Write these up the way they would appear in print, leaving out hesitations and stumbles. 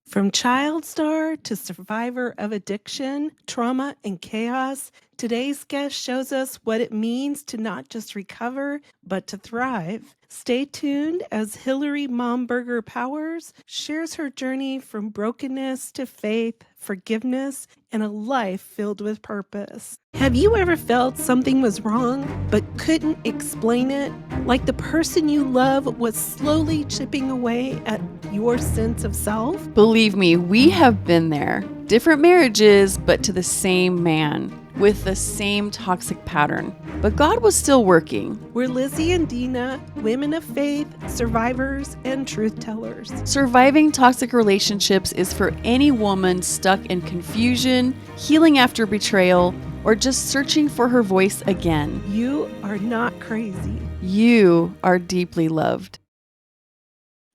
From child star to survivor of addiction, trauma, and chaos, today's guest shows us what it means to not just recover, but to thrive. Stay tuned as Hillary Momberger Powers shares her journey from brokenness to faith, forgiveness, and a life filled with purpose. Have you ever felt something was wrong but couldn't explain it? Like the person you love was slowly chipping away at your sense of self? Believe me, we have been there. Different marriages, but to the same man, with the same toxic pattern. But God was still working. We're Lizzie and Dina, women of faith, survivors, and truth tellers. Surviving toxic relationships is for any woman stuck in confusion, healing after betrayal, or just searching for her voice again. You are not crazy. You are deeply loved.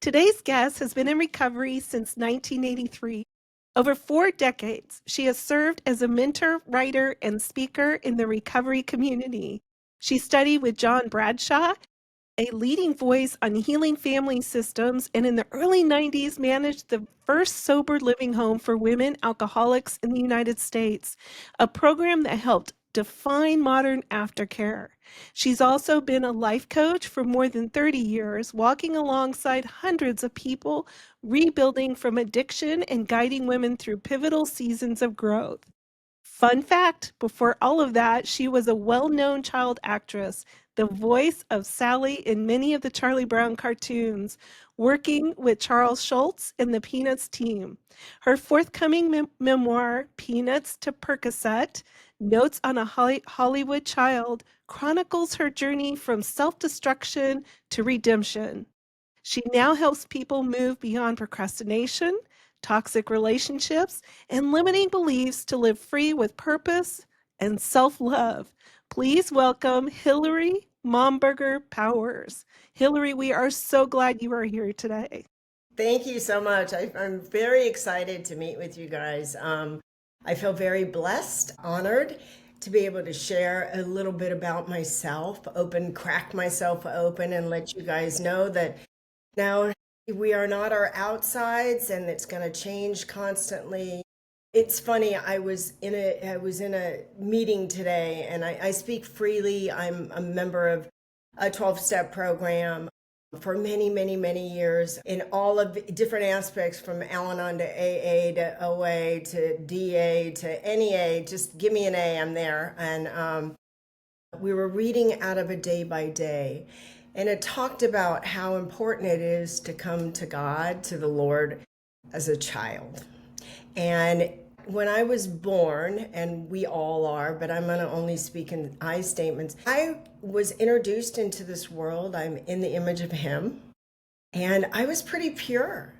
Today's guest has been in recovery since 1983. Over 4 decades, she has served as a mentor, writer, and speaker in the recovery community. She studied with John Bradshaw, a leading voice on healing family systems, and in the early 90s managed the first sober living home for women alcoholics in the United States, a program that helped define modern aftercare. She's also been a life coach for more than 30 years, walking alongside hundreds of people, rebuilding from addiction and guiding women through pivotal seasons of growth. Fun fact, before all of that, she was a well-known child actress, the voice of Sally in many of the Charlie Brown cartoons, working with Charles Schultz and the Peanuts team. Her forthcoming memoir, Peanuts to Percocet, Notes on a Hollywood Child, chronicles her journey from self-destruction to redemption. She now helps people move beyond procrastination, toxic relationships, and limiting beliefs to live free with purpose and self-love. Please welcome Hillary Momberger Powers. Hillary, we are so glad you are here today. Thank you so much. I'm very excited to meet with you guys. I feel very blessed, honored to be able to share a little bit about myself, crack myself open, and let you guys know that now we are not our outsides, and it's going to change constantly. It's funny. I was in a meeting today, and I speak freely. I'm a member of a 12-step program for many, many, many years in all of the different aspects, from Al-Anon to AA to OA to DA to NEA. Just give me an A, I'm there. And we were reading out of a Day by Day, and it talked about how important it is to come to God, to the Lord, as a child. And when I was born, and we all are, but I'm going to only speak in I statements, I was introduced into this world. I'm in the image of Him, and I was pretty pure.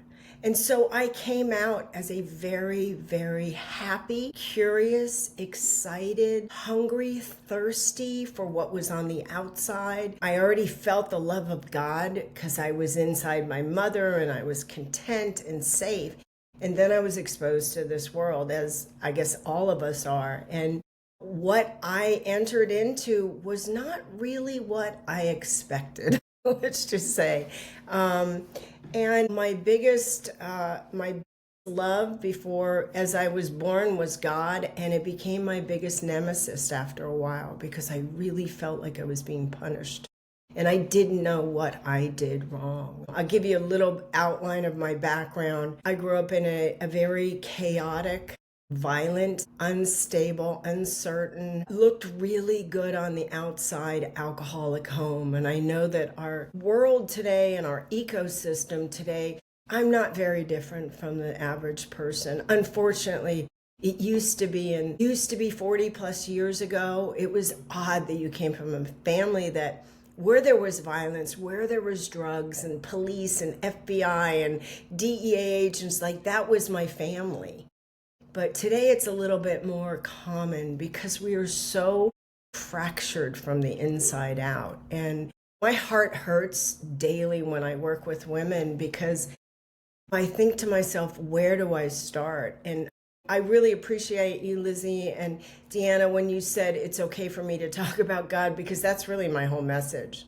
And so I came out as a very, very happy, curious, excited, hungry, thirsty for what was on the outside. I already felt the love of God because I was inside my mother, and I was content and safe. And then I was exposed to this world, as I guess all of us are. And what I entered into was not really what I expected, let's just say. And my biggest love before, as I was born, was God. And it became my biggest nemesis after a while, because I really felt like I was being punished. And I didn't know what I did wrong. I'll give you a little outline of my background. I grew up in a very chaotic, violent, unstable, uncertain, looked really good on the outside alcoholic home. And I know that our world today and our ecosystem today, I'm not very different from the average person. Unfortunately, it used to be 40 plus years ago. It was odd that you came from a family that where there was violence, where there was drugs and police and FBI and DEA agents, like that was my family. But today it's a little bit more common because we are so fractured from the inside out. And my heart hurts daily when I work with women, because I think to myself, where do I start? And I really appreciate you, Lizzie and Deanna, when you said it's okay for me to talk about God, because that's really my whole message.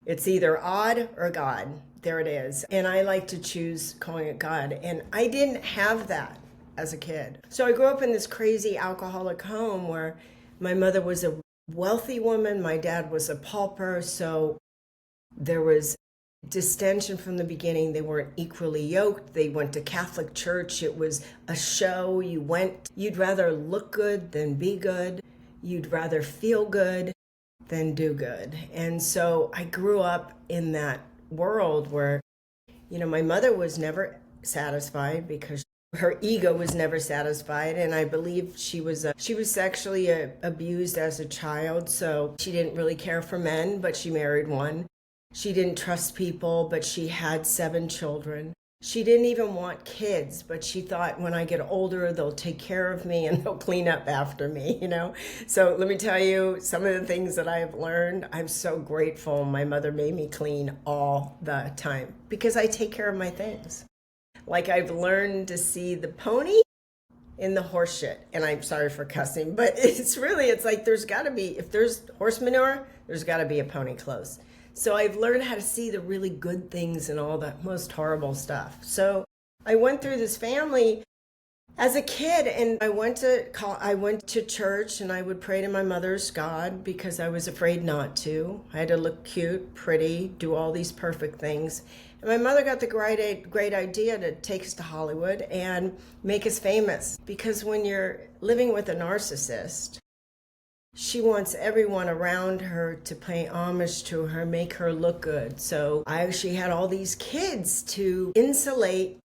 It's either odd or God. There it is. And I like to choose calling it God. And I didn't have that as a kid. So I grew up in this crazy alcoholic home where my mother was a wealthy woman, my dad was a pauper. So there was distension from the beginning. They weren't equally yoked. They went to Catholic church. It was a show. You'd rather look good than be good. You'd rather feel good than do good. And so I grew up in that world where, my mother was never satisfied because her ego was never satisfied. And I believe she was sexually abused as a child. So she didn't really care for men, but she married one. She didn't trust people, but she had 7 children. She didn't even want kids, but she thought when I get older, they'll take care of me and they'll clean up after me, So let me tell you some of the things that I have learned. I'm so grateful my mother made me clean all the time because I take care of my things. Like I've learned to see the pony in the horse shit. And I'm sorry for cussing, but it's like there's got to be, if there's horse manure, there's got to be a pony close. So I've learned how to see the really good things and all the most horrible stuff. So I went through this family as a kid, and I went to church, and I would pray to my mother's God because I was afraid not to. I had to look cute, pretty, do all these perfect things. And my mother got the great idea to take us to Hollywood and make us famous. Because when you're living with a narcissist, she wants everyone around her to pay homage to her, make her look good. So she had all these kids to insulate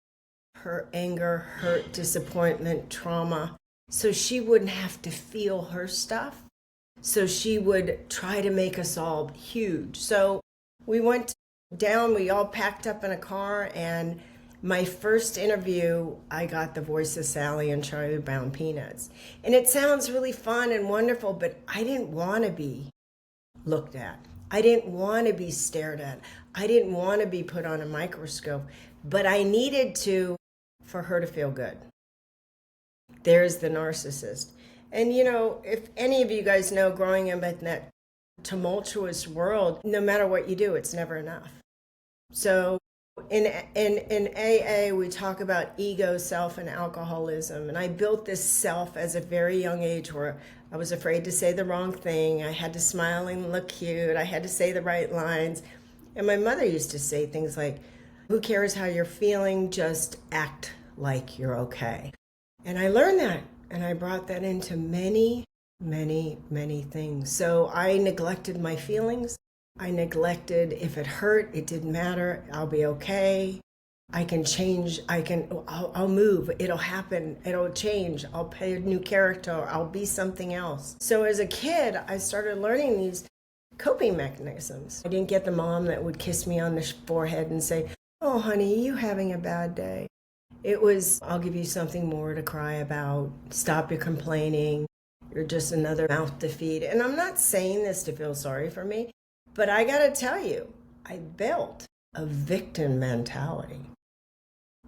her anger, hurt, disappointment, trauma, so she wouldn't have to feel her stuff. So she would try to make us all huge. So we went down, we all packed up in a car, and my first interview, I got the voice of Sally and Charlie Brown Peanuts. And it sounds really fun and wonderful, but I didn't want to be looked at. I didn't want to be stared at. I didn't want to be put on a microscope, but I needed to for her to feel good. There's the narcissist. And if any of you guys know, growing up in that tumultuous world, no matter what you do, it's never enough. So in AA, we talk about ego, self, and alcoholism. And I built this self as a very young age where I was afraid to say the wrong thing. I had to smile and look cute. I had to say the right lines. And my mother used to say things like, who cares how you're feeling? Just act like you're okay. And I learned that. And I brought that into many, many, many things. So I neglected my feelings. I neglected if it hurt, it didn't matter. I'll be okay. I can change. I'll move. It'll happen. It'll change. I'll play a new character. I'll be something else. So as a kid, I started learning these coping mechanisms. I didn't get the mom that would kiss me on the forehead and say, oh, honey, you having a bad day. It was, I'll give you something more to cry about. Stop your complaining. You're just another mouth to feed. And I'm not saying this to feel sorry for me. But I got to tell you, I built a victim mentality.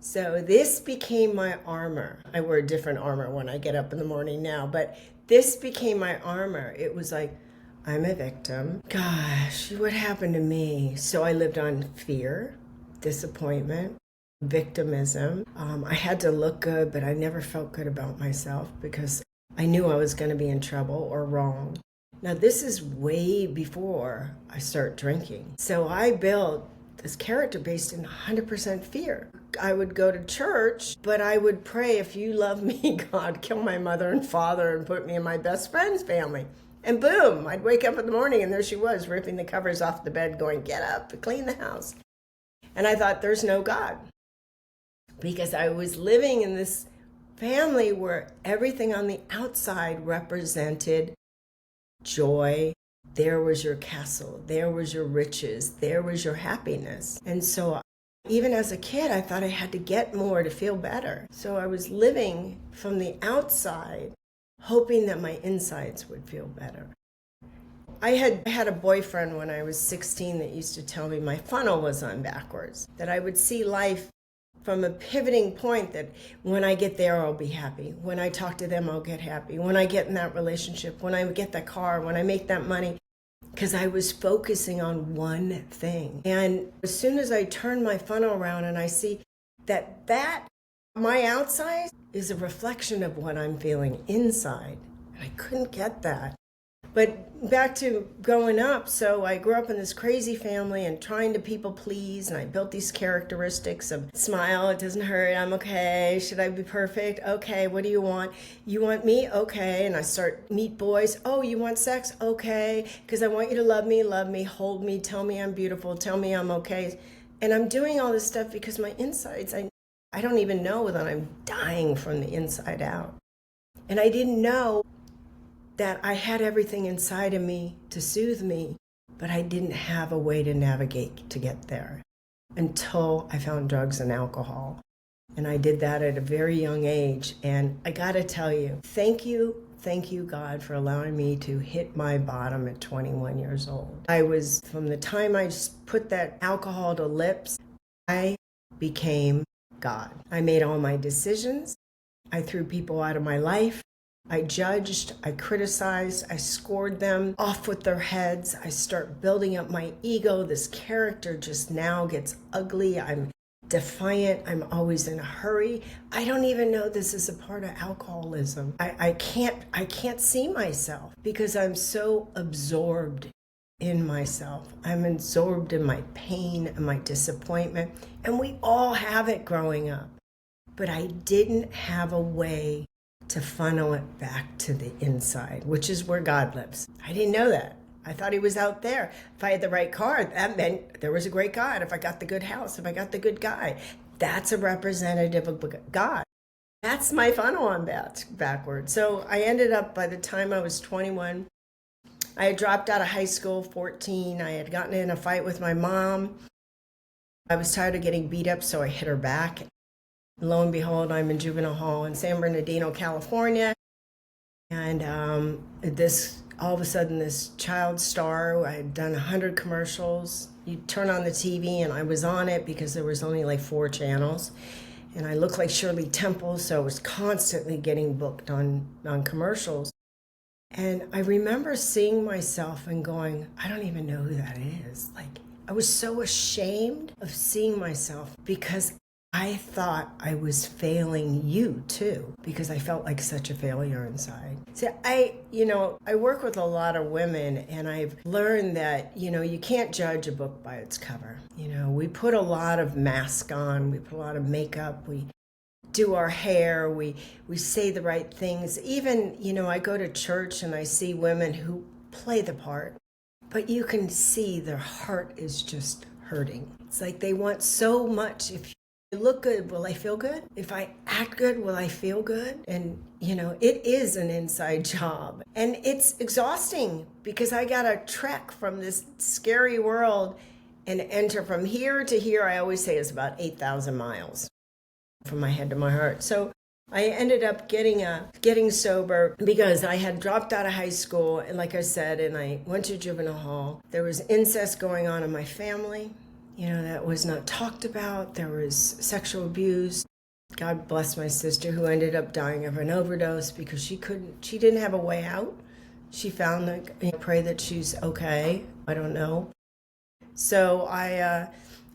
So this became my armor. I wear a different armor when I get up in the morning now, but this became my armor. It was like, I'm a victim. Gosh, what happened to me? So I lived on fear, disappointment, victimism. I had to look good, but I never felt good about myself because I knew I was going to be in trouble or wrong. Now, this is way before I start drinking. So I built this character based in 100% fear. I would go to church, but I would pray, if you love me, God, kill my mother and father and put me in my best friend's family. And boom, I'd wake up in the morning and there she was, ripping the covers off the bed, going, get up, clean the house. And I thought, there's no God. Because I was living in this family where everything on the outside represented joy. There was your castle. There was your riches. There was your happiness. And so even as a kid, I thought I had to get more to feel better. So I was living from the outside, hoping that my insides would feel better. I had a boyfriend when I was 16 that used to tell me my funnel was on backwards, that I would see life from a pivoting point, that when I get there, I'll be happy. When I talk to them, I'll get happy. When I get in that relationship, when I get that car, when I make that money, because I was focusing on one thing. And as soon as I turn my funnel around and I see that my outside is a reflection of what I'm feeling inside, and I couldn't get that. But back to growing up, so I grew up in this crazy family and trying to people please, and I built these characteristics of smile, it doesn't hurt, I'm okay, should I be perfect? Okay, what do you want? You want me? Okay. And I start meet boys, oh, you want sex? Okay, because I want you to love me, hold me, tell me I'm beautiful, tell me I'm okay. And I'm doing all this stuff because my insides, I don't even know that I'm dying from the inside out. And I didn't know that I had everything inside of me to soothe me, but I didn't have a way to navigate to get there until I found drugs and alcohol. And I did that at a very young age. And I gotta tell you, thank you, God, for allowing me to hit my bottom at 21 years old. From the time I just put that alcohol to lips, I became God. I made all my decisions. I threw people out of my life. I judged, I criticized, I scored them off with their heads. I start building up my ego. This character just now gets ugly. I'm defiant. I'm always in a hurry. I don't even know this is a part of alcoholism. I can't see myself because I'm so absorbed in myself. I'm absorbed in my pain and my disappointment. And we all have it growing up. But I didn't have a way to funnel it back to the inside, which is where God lives. I didn't know that. I thought he was out there. If I had the right car, that meant there was a great God. If I got the good house, if I got the good guy, that's a representative of God. That's my funnel on backwards. So I ended up, by the time I was 21, I had dropped out of high school, 14. I had gotten in a fight with my mom. I was tired of getting beat up, so I hit her back. Lo and behold, I'm in juvenile hall in San Bernardino, California. And all of a sudden, this child star, I had done 100 commercials. You turn on the TV, and I was on it because there was only like 4 channels. And I looked like Shirley Temple, so I was constantly getting booked on commercials. And I remember seeing myself and going, I don't even know who that is. Like, I was so ashamed of seeing myself because I thought I was failing you too, because I felt like such a failure inside. So I work with a lot of women, and I've learned that, you can't judge a book by its cover. We put a lot of mask on, we put a lot of makeup, we do our hair, we say the right things. Even, I go to church and I see women who play the part, but you can see their heart is just hurting. It's like they want so much. If I look good, will I feel good? If I act good, will I feel good? And, it is an inside job. And it's exhausting because I got to trek from this scary world and enter from here to here. I always say it's about 8,000 miles from my head to my heart. So I ended up getting sober because I had dropped out of high school. And like I said, and I went to juvenile hall. There was incest going on in my family. That was not talked about. There was sexual abuse. God bless my sister, who ended up dying of an overdose because she didn't have a way out. She found pray that she's okay. I don't know. So I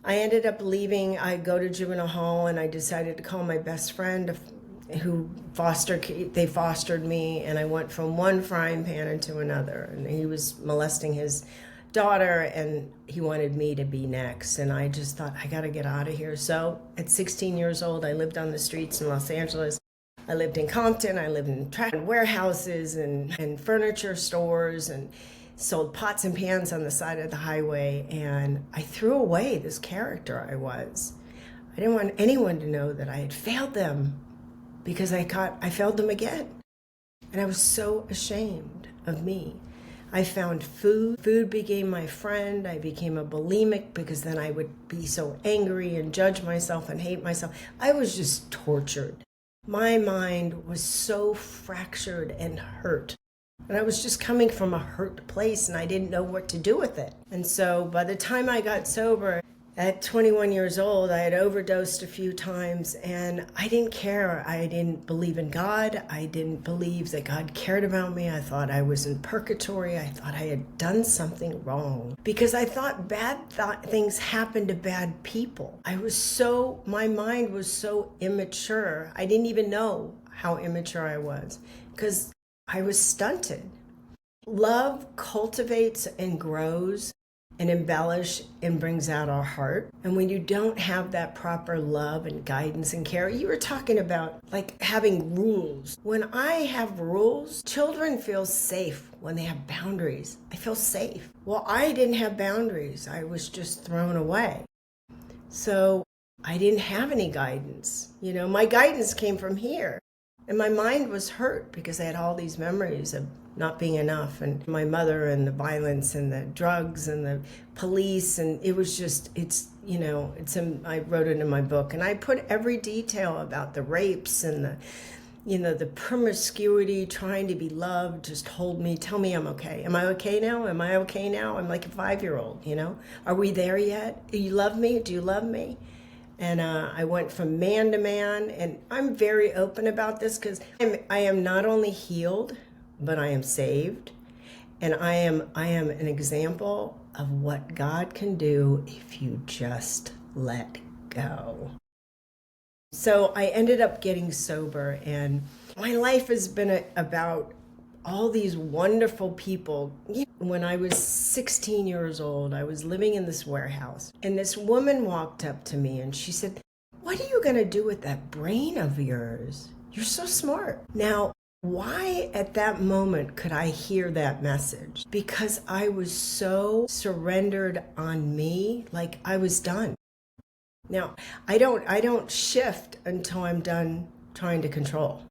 ended up leaving. I go to juvenile hall, and I decided to call my best friend who fostered me, and I went from one frying pan into another. And he was molesting his daughter, and he wanted me to be next. And I just thought, I got to get out of here. So at 16 years old, I lived on the streets in Los Angeles. I lived in Compton. I lived in warehouses and furniture stores, and sold pots and pans on the side of the highway. And I threw away this character I was. I didn't want anyone to know that I had failed them, because I failed them again. And I was so ashamed of me. I found food. Food became my friend. I became a bulimic because then I would be so angry and judge myself and hate myself. I was just tortured. My mind was so fractured and hurt. And I was just coming from a hurt place, and I didn't know what to do with it. And so by the time I got sober, At 21 years old, I had overdosed a few times, and I didn't care. I didn't believe in God. I didn't believe that God cared about me. I thought I was in purgatory. I thought I had done something wrong because I thought things happened to bad people. My mind was so immature. I didn't even know how immature I was because I was stunted. Love cultivates and grows and embellish and brings out our heart. And when you don't have that proper love and guidance and care, you were talking about like having rules. When I have rules, children feel safe when they have boundaries. I feel safe. Well, I didn't have boundaries. I was just thrown away. So I didn't have any guidance. My guidance came from here. And my mind was hurt because I had all these memories of not being enough, and my mother and the violence and the drugs and the police, and it was just, I wrote it in my book, and I put every detail about the rapes and the promiscuity, trying to be loved, just hold me, tell me I'm okay. Am I okay now? Am I okay now? I'm like a 5-year-old, Are we there yet? Do you love me? Do you love me? And I went from man to man, and I'm very open about this because I am not only healed, but I am saved, and I am an example of what God can do if you just let go. So I ended up getting sober, and my life has been about all these wonderful people. When I was 16 years old, I was living in this warehouse, and this woman walked up to me and she said, "What are you going to do with that brain of yours? You're so smart." Now, why at that moment could I hear that message? Because I was so surrendered on me, like I was done. Now, I don't shift until I'm done trying to control.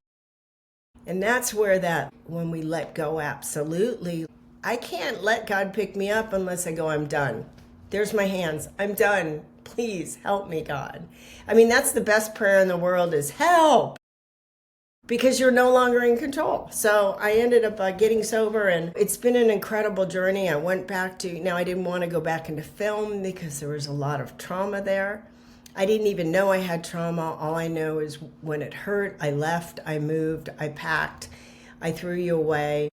And that's where when we let go, absolutely. I can't let God pick me up unless I go, I'm done. There's my hands. I'm done. Please help me, God. I mean, that's the best prayer in the world is help, because you're no longer in control. So I ended up getting sober, and it's been an incredible journey. I went back now I didn't want to go back into film because there was a lot of trauma there. I didn't even know I had trauma. All I know is when it hurt, I left, I moved, I packed, I threw you away,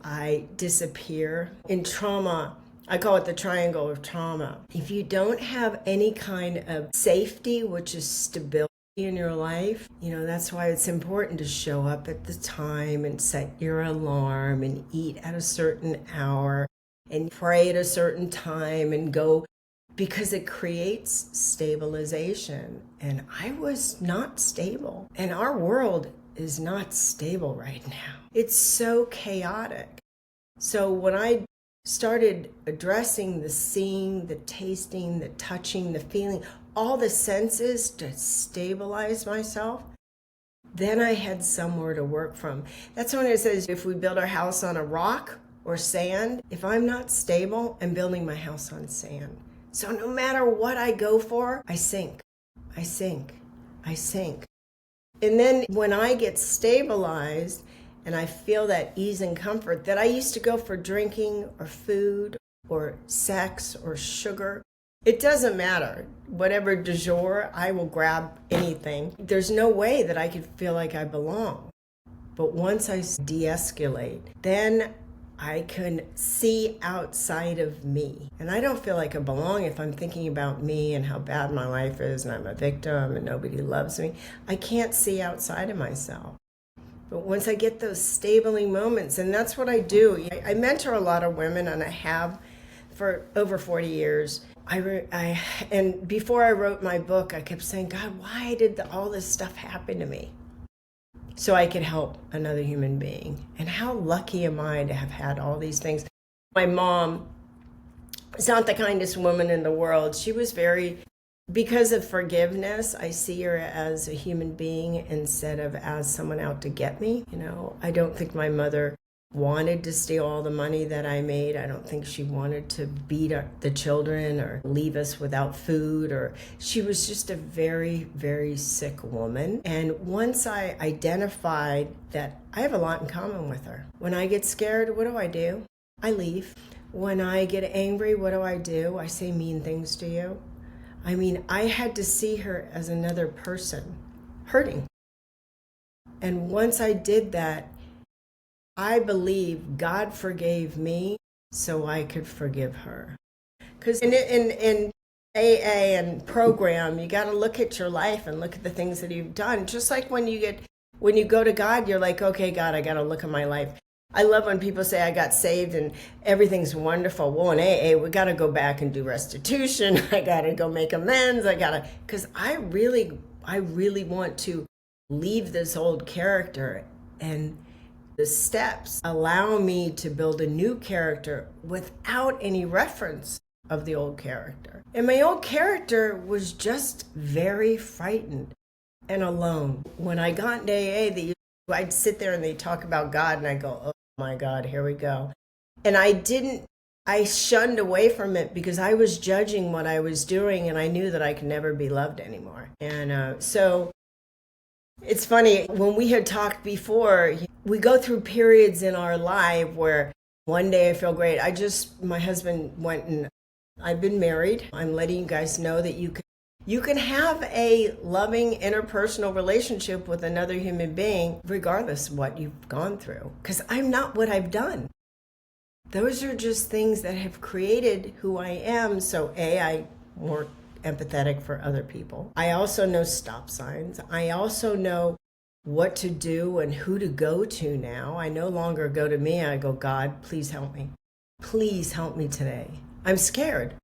I disappear. In trauma, I call it the triangle of trauma. If you don't have any kind of safety, which is stability in your life, that's why it's important to show up at the time and set your alarm and eat at a certain hour and pray at a certain time and go, because it creates stabilization. And I was not stable, and our world is not stable right now. It's so chaotic. So when I started addressing the seeing, the tasting, the touching, the feeling, all the senses to stabilize myself, then I had somewhere to work from. That's when it says if we build our house on a rock or sand, if I'm not stable, I'm building my house on sand. So no matter what I go for, I sink, I sink, I sink. And then when I get stabilized and I feel that ease and comfort that I used to go for drinking or food or sex or sugar, it doesn't matter. Whatever du jour, I will grab anything. There's no way that I could feel like I belong. But once I de-escalate, then I can see outside of me. And I don't feel like I belong if I'm thinking about me and how bad my life is and I'm a victim and nobody loves me. I can't see outside of myself. But once I get those stabling moments, and that's what I do. I mentor a lot of women, and I have for over 40 years. And before I wrote my book, I kept saying, God, why did all this stuff happen to me? So I could help another human being. And how lucky am I to have had all these things? My mom is not the kindest woman in the world. She was because of forgiveness, I see her as a human being instead of as someone out to get me. I don't think my mother wanted to steal all the money that I made. I don't think she wanted to beat the children or leave us without food, or she was just a very, very sick woman. And once I identified that I have a lot in common with her. When I get scared, what do? I leave. When I get angry, what do? I say mean things to you. I mean, I had to see her as another person hurting. And once I did that, I believe God forgave me so I could forgive her. Because in AA and program, you got to look at your life and look at the things that you've done. Just like when you go to God, you're like, okay, God, I got to look at my life. I love when people say I got saved and everything's wonderful. Well, in AA, we got to go back and do restitution. I got to go make amends. Because I really want to leave this old character, and the steps allow me to build a new character without any reference of the old character. And my old character was just very frightened and alone. When I got into AA, I'd sit there and they'd talk about God and I go, oh my God, here we go. And I shunned away from it because I was judging what I was doing, and I knew that I could never be loved anymore. And so it's funny, when we had talked before, we go through periods in our life where one day I feel great. My husband went, and I've been married. I'm letting you guys know that you can have a loving interpersonal relationship with another human being regardless of what you've gone through. Because I'm not what I've done. Those are just things that have created who I am. So I'm more empathetic for other people. I also know stop signs. I also know what to do and who to go to now. I no longer go to me. I go, God, please help me. Please help me today. I'm scared.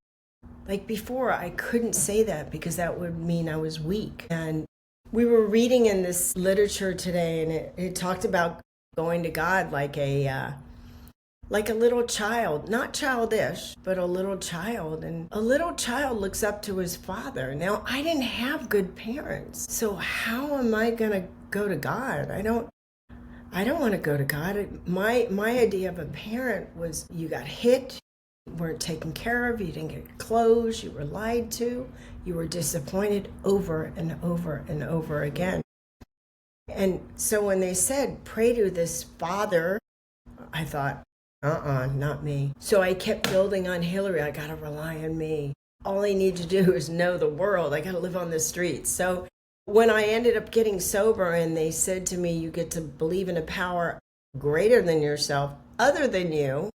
Like before, I couldn't say that because that would mean I was weak. And we were reading in this literature today, and it talked about going to God like a little child, not childish, but a little child. And a little child looks up to his father. Now, I didn't have good parents. So how am I going to go to God? I don't want to go to God. My idea of a parent was you got hit, you weren't taken care of, you didn't get clothes, you were lied to, you were disappointed over and over and over again. And so when they said, pray to this father, I thought, not me. So I kept building on Hillary. I got to rely on me. All I need to do is know the world. I got to live on the streets. So when I ended up getting sober and they said to me, you get to believe in a power greater than yourself, other than you.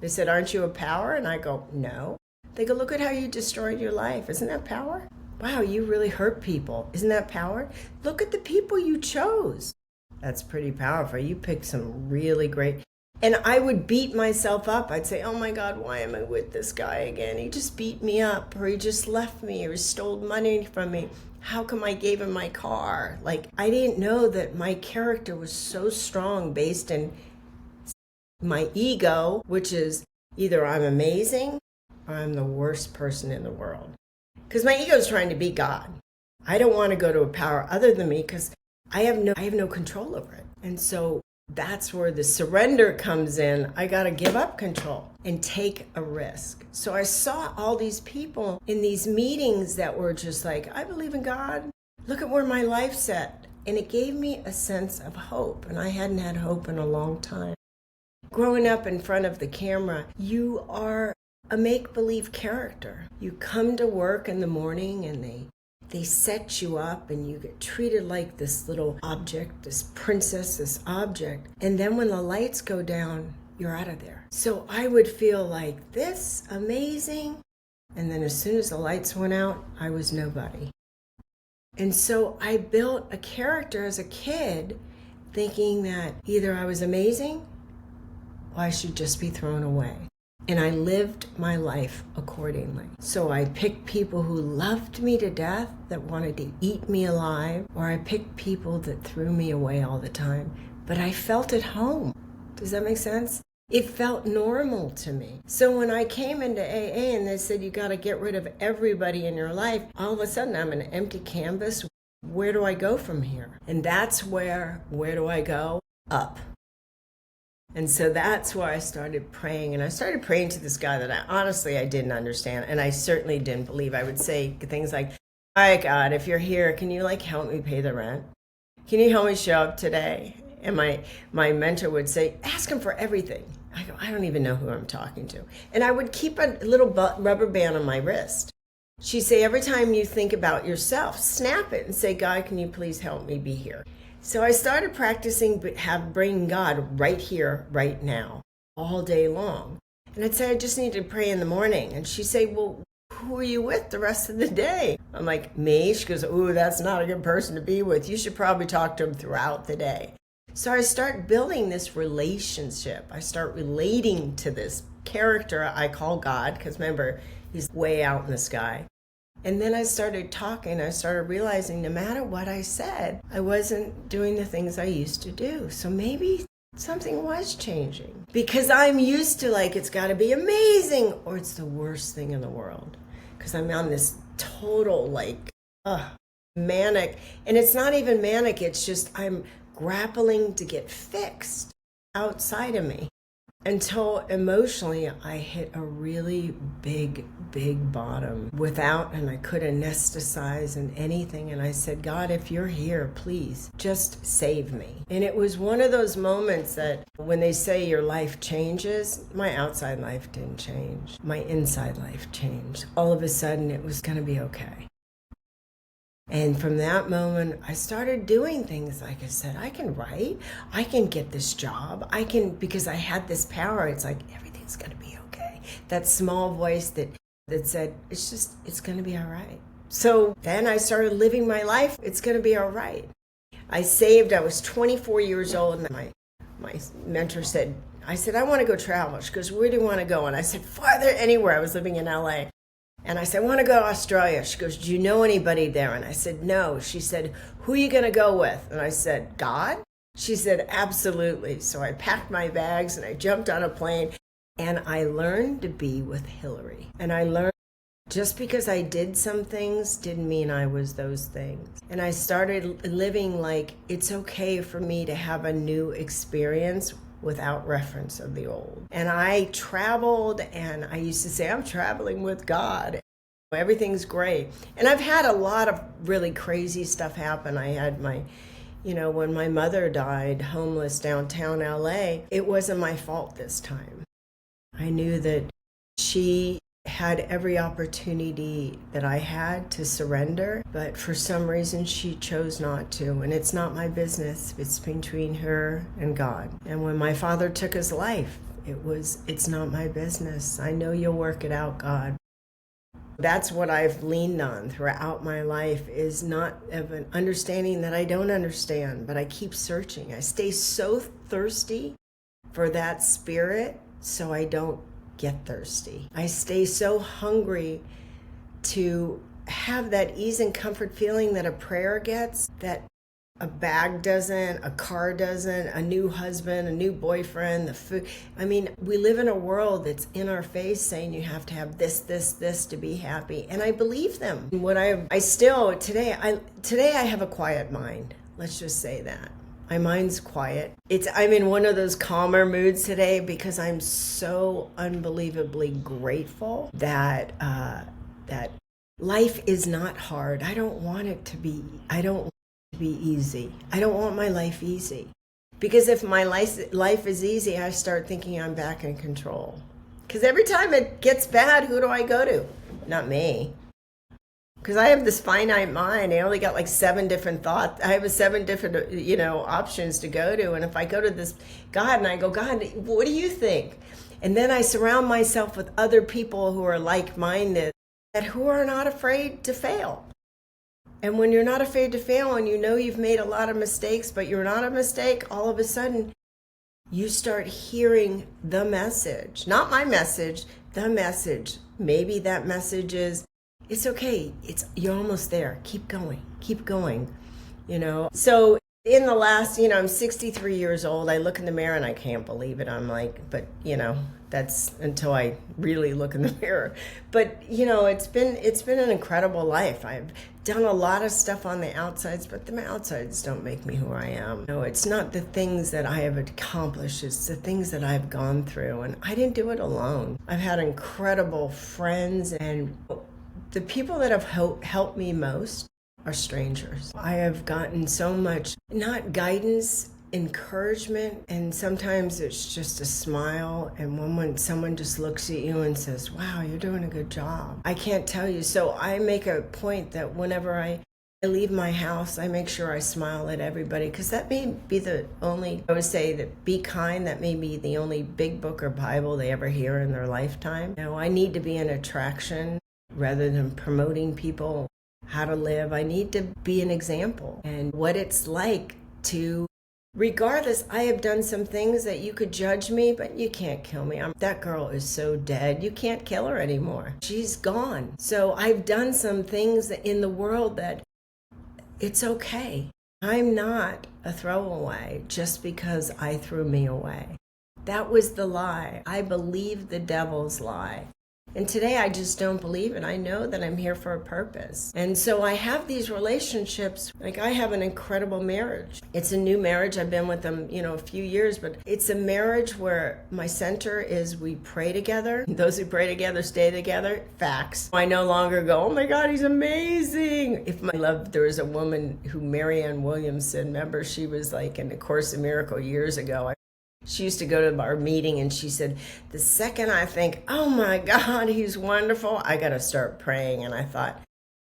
They said, aren't you a power? And I go, no. They go, look at how you destroyed your life. Isn't that power? Wow, you really hurt people. Isn't that power? Look at the people you chose. That's pretty powerful. You picked some really great. And I would beat myself up. I'd say, oh my God, why am I with this guy again? He just beat me up, or he just left me, or he stole money from me. How come I gave him my car? Like, I didn't know that my character was so strong based in my ego, which is either I'm amazing or I'm the worst person in the world. Because my ego is trying to be God. I don't want to go to a power other than me because I have no control over it. And so that's where the surrender comes in. I got to give up control and take a risk. So I saw all these people in these meetings that were just like, I believe in God. Look at where my life's at. And it gave me a sense of hope. And I hadn't had hope in a long time. Growing up in front of the camera, you are a make-believe character. You come to work in the morning and they set you up and you get treated like this little object, this princess, this object. And then when the lights go down, you're out of there. So I would feel like this, amazing. And then as soon as the lights went out, I was nobody. And so I built a character as a kid thinking that either I was amazing or I should just be thrown away. And I lived my life accordingly. So I picked people who loved me to death, that wanted to eat me alive, or I picked people that threw me away all the time. But I felt at home. Does that make sense? It felt normal to me. So when I came into AA and they said, you got to get rid of everybody in your life, all of a sudden I'm an empty canvas. Where do I go from here? And that's where do I go? Up. And so that's why I started praying. And I started praying to this guy that I didn't understand. And I certainly didn't believe. I would say things like, all right, God, if you're here, can you help me pay the rent? Can you help me show up today? And my mentor would say, ask him for everything. I go, I don't even know who I'm talking to. And I would keep a little rubber band on my wrist. She'd say, every time you think about yourself, snap it and say, God, can you please help me be here? So I started practicing bringing God right here, right now, all day long. And I'd say, I just need to pray in the morning. And she'd say, well, who are you with the rest of the day? I'm like, me? She goes, ooh, that's not a good person to be with. You should probably talk to him throughout the day. So I start building this relationship. I start relating to this character I call God, because remember, he's way out in the sky. And then I started talking. I started realizing no matter what I said, I wasn't doing the things I used to do. So maybe something was changing, because I'm used to like, it's got to be amazing or it's the worst thing in the world, because I'm on this total like manic. And it's not even manic. It's just I'm grappling to get fixed outside of me, until emotionally I hit a really big bottom and I couldn't anestheticize and anything. And I said, God, if you're here, please just save me. And it was one of those moments that when they say your life changes, my outside life didn't change. My inside life changed. All of a sudden it was going to be okay. And from that moment, I started doing things. Like I said, I can write, I can get this job, because I had this power. It's like, everything's going to be okay. That small voice that said, it's going to be all right. So then I started living my life. It's going to be all right. I was 24 years old, and my mentor said, I want to go travel. She goes, where do you want to go? And I said, farther, anywhere. I was living in LA. And I said, I want to go to Australia. She goes, do you know anybody there? And I said, no. She said, who are you going to go with? And I said, God? She said, absolutely. So I packed my bags and I jumped on a plane, and I learned to be with Hillary. And I learned just because I did some things didn't mean I was those things. And I started living like it's okay for me to have a new experience without reference of the old. And I traveled, and I used to say, I'm traveling with God. Everything's great. And I've had a lot of really crazy stuff happen. I had when my mother died homeless downtown LA, it wasn't my fault this time. I knew that she had every opportunity that I had to surrender, but for some reason she chose not to, and it's not my business. It's between her and God. And when my father took his life, it's not my business. I know you'll work it out, God. That's what I've leaned on throughout my life, is not of an understanding that I don't understand, but I keep searching. I stay so thirsty for that spirit so I don't get thirsty. I stay so hungry to have that ease and comfort feeling that a prayer gets, that a bag doesn't, a car doesn't, a new husband, a new boyfriend, the food. I mean, we live in a world that's in our face saying you have to have this to be happy. And I believe them. Today I have a quiet mind. Let's just say that. My mind's quiet. I'm in one of those calmer moods today because I'm so unbelievably grateful that life is not hard. I don't want it to be easy. I don't want my life easy. Because if my life is easy, I start thinking I'm back in control. Because every time it gets bad, who do I go to? Not me. Because I have this finite mind. I only got like 7 different thoughts. I have 7 different, options to go to. And if I go to this God and I go, God, what do you think? And then I surround myself with other people who are like-minded, who are not afraid to fail. And when you're not afraid to fail and you know you've made a lot of mistakes, but you're not a mistake, all of a sudden you start hearing the message. Not my message, the message. Maybe that message is, it's okay. You're almost there. Keep going, So in the last, I'm 63 years old. I look in the mirror and I can't believe it. I'm like, but, that's until I really look in the mirror. But, it's been an incredible life. I've done a lot of stuff on the outsides, but the outsides don't make me who I am. It's not the things that I have accomplished. It's the things that I've gone through. And I didn't do it alone. I've had incredible friends, and the people that have helped me most are strangers. I have gotten so much, not guidance, encouragement, and sometimes it's just a smile. And when someone just looks at you and says, wow, you're doing a good job, I can't tell you. So I make a point that whenever I leave my house, I make sure I smile at everybody, because that may be the only, I would say that be kind, that may be the only big book or Bible they ever hear in their lifetime. I need to be an attraction rather than promoting people how to live. I need to be an example and what it's like to, regardless, I have done some things that you could judge me, but you can't kill me. That girl is so dead. You can't kill her anymore. She's gone. So I've done some things in the world that it's okay. I'm not a throwaway just because I threw me away. That was the lie. I believed the devil's lie. And today I just don't believe it. I know that I'm here for a purpose. And so I have these relationships. Like, I have an incredible marriage. It's a new marriage. I've been with them, a few years, but it's a marriage where my center is we pray together. Those who pray together stay together. Facts. I no longer go, oh my God, he's amazing. There was a woman who Marianne Williamson, remember, she was like in the Course in Miracle years ago. She used to go to our meeting and she said, the second I think, oh my God, he's wonderful, I got to start praying. And I thought,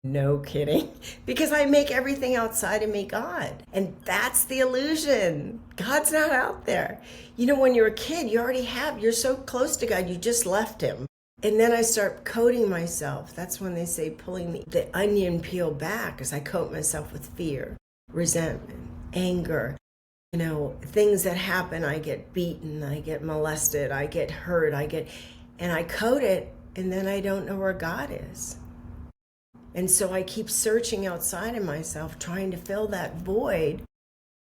no kidding, because I make everything outside of me God. And that's the illusion. God's not out there. When you're a kid, you're so close to God, you just left him. And then I start coating myself. That's when they say pulling the onion peel back, as I coat myself with fear, resentment, anger. Things that happen, I get beaten, I get molested, I get hurt, and I code it, and then I don't know where God is. And so I keep searching outside of myself, trying to fill that void,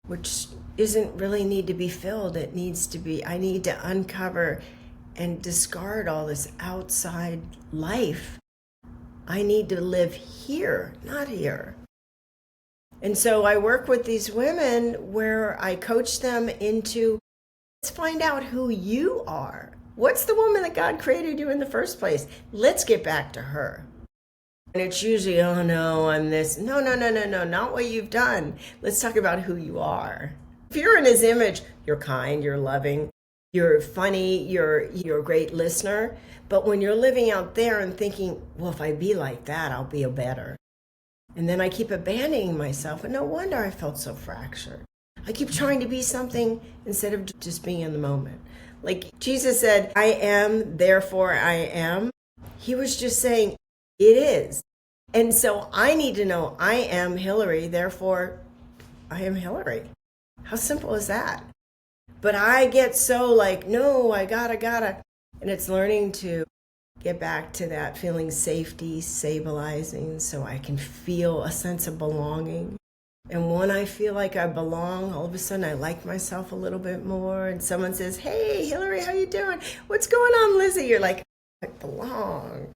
which isn't really need to be filled. I need to uncover and discard all this outside life. I need to live here, not here. And so I work with these women where I coach them into, let's find out who you are. What's the woman that God created you in the first place? Let's get back to her. And it's usually, oh no, I'm this. No, not what you've done. Let's talk about who you are. If you're in his image, you're kind, you're loving, you're funny, you're a great listener. But when you're living out there and thinking, well, if I be like that, I'll be a better. And then I keep abandoning myself, and no wonder I felt so fractured. I keep trying to be something instead of just being in the moment. Like Jesus said, I am, therefore I am. He was just saying, it is. And so I need to know, I am Hillary, therefore I am Hillary. How simple is that? But I get so like, no, I gotta. And it's learning to get back to that feeling safety, stabilizing, so I can feel a sense of belonging. And when I feel like I belong, all of a sudden I like myself a little bit more. And someone says, hey, Hillary, how you doing? What's going on, Lizzie? You're like, I belong.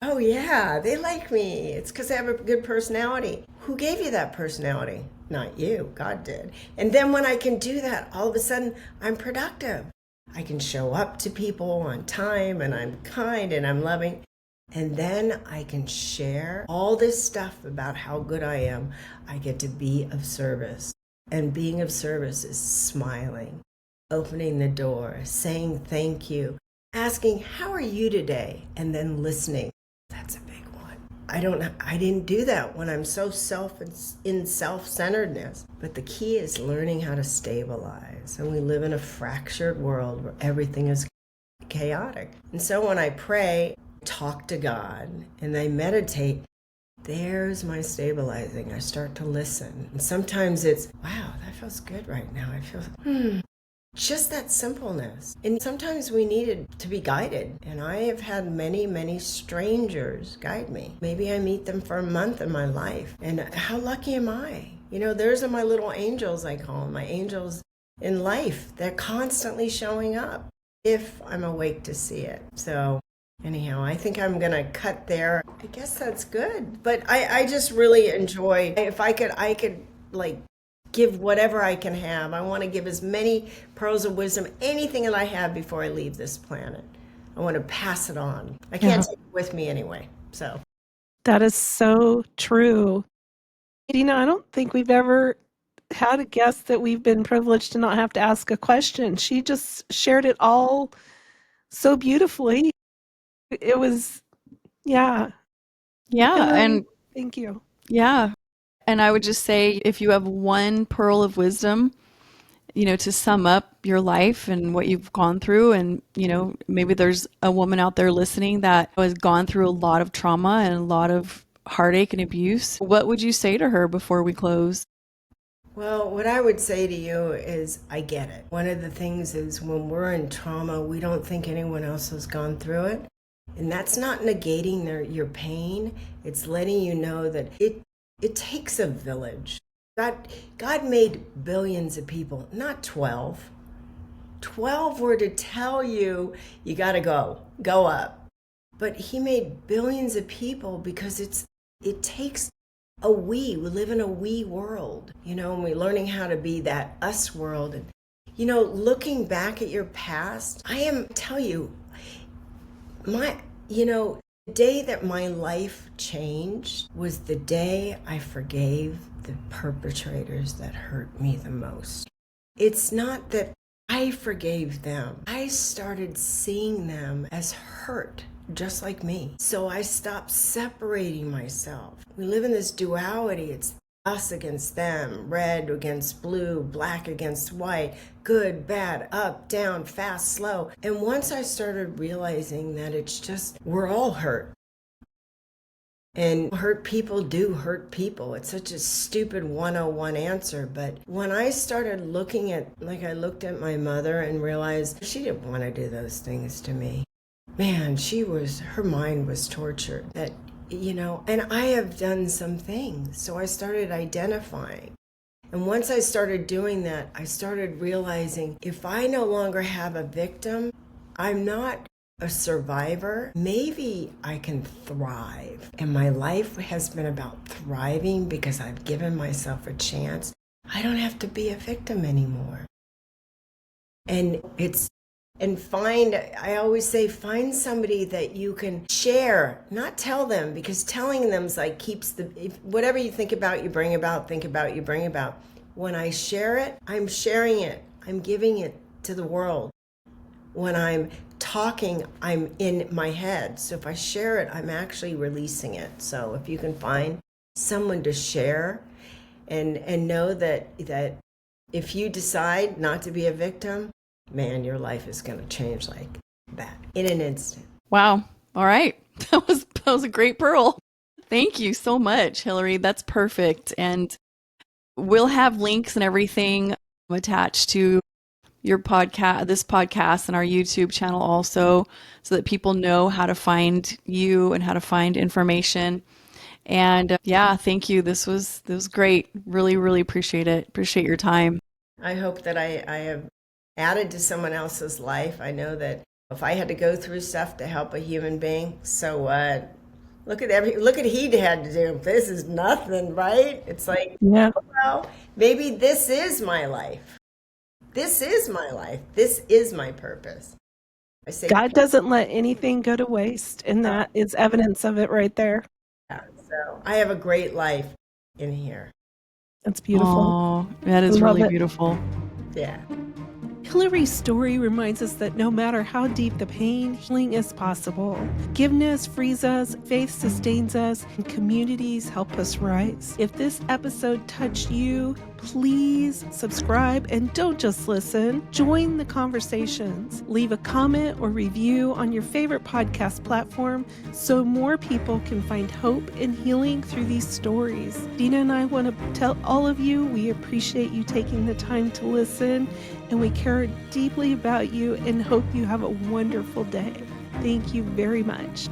Oh yeah, they like me. It's because I have a good personality. Who gave you that personality? Not you, God did. And then when I can do that, all of a sudden I'm productive. I can show up to people on time, and I'm kind and I'm loving. And then I can share all this stuff about how good I am. I get to be of service. And being of service is smiling, opening the door, saying thank you, asking, how are you today? And then listening. That's a big one. I didn't do that when I'm so in self-centeredness. But the key is learning how to stabilize. And we live in a fractured world where everything is chaotic. And so when I pray, talk to God, and I meditate, there's my stabilizing. I start to listen. And sometimes it's, wow, that feels good right now. I feel, just that simpleness. And sometimes we needed to be guided. And I have had many, many strangers guide me. Maybe I meet them for a month in my life. And how lucky am I? Those are my little angels, I call them, my angels in life. They're constantly showing up if I'm awake to see it. So anyhow, I think I'm going to cut there. I guess that's good. But I just really enjoy, if I could like give whatever I can have. I want to give as many pearls of wisdom, anything that I have before I leave this planet. I want to pass it on. I can't take it with me anyway. So That is so true. I don't think we've ever had a guest that we've been privileged to not have to ask a question. She just shared it all so beautifully. It was, yeah. Yeah, Hillary, and thank you. yeah. And I would just say if you have one pearl of wisdom, to sum up your life and what you've gone through, and, maybe there's a woman out there listening that has gone through a lot of trauma and a lot of heartache and abuse, what would you say to her before we close? Well, what I would say to you is, I get it. One of the things is when we're in trauma, we don't think anyone else has gone through it. And that's not negating your pain. It's letting you know that it takes a village. God made billions of people, not 12. 12 were to tell you, you got to go up. But he made billions of people because it takes we live in a we world, and we're learning how to be that us world. And, looking back at your past, tell you, the day that my life changed was the day I forgave the perpetrators that hurt me the most. It's not that I forgave them. I started seeing them as hurt, just like me. So I stopped separating myself. We live in this duality. It's us against them, red against blue, black against white, good, bad, up, down, fast, slow. And once I started realizing that it's just, we're all hurt. And hurt people do hurt people. It's such a stupid 101 answer. But when I started looking at, I looked at my mother and realized she didn't want to do those things to me. Man, her mind was tortured. And I have done some things. So I started identifying. And once I started doing that, I started realizing if I no longer have a victim, I'm not a survivor, maybe I can thrive. And my life has been about thriving because I've given myself a chance. I don't have to be a victim anymore. And I always say, find somebody that you can share, not tell them, because telling them's whatever you think about, you bring about, think about, you bring about. When I share it, I'm sharing it. I'm giving it to the world. When I'm talking, I'm in my head. So if I share it, I'm actually releasing it. So if you can find someone to share and know that if you decide not to be a victim, man, your life is going to change like that in an instant. Wow. All right. That was a great pearl. Thank you so much, Hillary. That's perfect. And we'll have links and everything attached to your this podcast and our YouTube channel also, so that people know how to find you and how to find information. And yeah, thank you. This was great. Really, really appreciate it. Appreciate your time. I hope that I have added to someone else's life. I know that if I had to go through stuff to help a human being, so what? Look at he had to do. This is nothing, right? It's like, Yeah. well, maybe this is my life. This is my life. This is my purpose. I say, God doesn't let anything go to waste, and that is evidence of it right there. yeah, so I have a great life in here. That's beautiful. Oh, that is Love really it. beautiful. Yeah. Hillary's story reminds us that no matter how deep the pain, healing is possible. Forgiveness frees us, faith sustains us, and communities help us rise. If this episode touched you, please subscribe and don't just listen. Join the conversations. Leave a comment or review on your favorite podcast platform so more people can find hope and healing through these stories. Dina and I want to tell all of you we appreciate you taking the time to listen, and we care deeply about you and hope you have a wonderful day. Thank you very much.